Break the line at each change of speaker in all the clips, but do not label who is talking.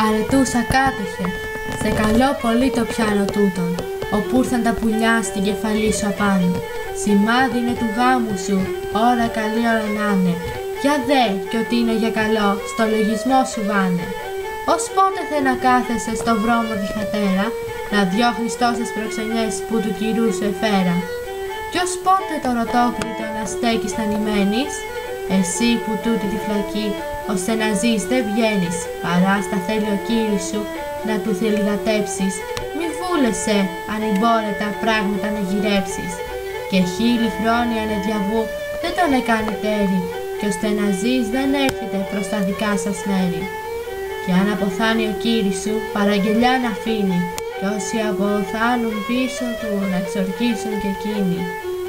Αρετούσα κάτοχε, σε καλό πολύ το πιάνω τούτον, όπου ήρθαν τα πουλιά στην κεφαλή σου απάνω. Σημάδι είναι του γάμου σου, ώρα καλή ώρα να'ναι. Για δε κι ότι είναι για καλό, στο λογισμό σου βάνε. Ως πότε θε να κάθεσαι στο βρώμο διχατέρα, να διώχνεις τόσες προξενιές που του κυρού σου εφέρα. Κι ως πότε το ρωτόκριτο να στέκεις να νημένεις, εσύ που τούτη τη φλακή, ώστε να ζεις δεν βγαίνεις, παρά στα θέλει ο κύρις σου να του θελιγατέψεις. Μη βούλεσαι ανυμπόρετα πράγματα να γυρέψεις. Και χίλιοι χρόνια ανεδιαβού δεν τον έκανε τέρι, κι ώστε να ζεις δεν έρχεται προς τα δικά σας μέρη. Κι αν αποθάνει ο κύρις σου, παραγγελιά να αφήνει, κι όσοι αποθάνουν πίσω του να εξορκίσουν και εκείνοι.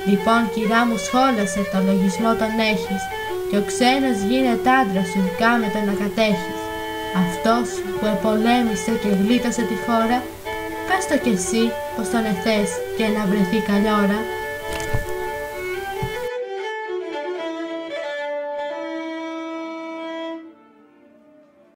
Λοιπόν, κυρά μου, σχόλασε, το λογισμό τον έχεις, κι ο ξένος γίνεται άντρας σου, κάμε τον να κατέχεις. Αυτός που επολέμησε και γλίτωσε τη χώρα, πες το κι εσύ πως τον εθές και να βρεθεί καλή ώρα.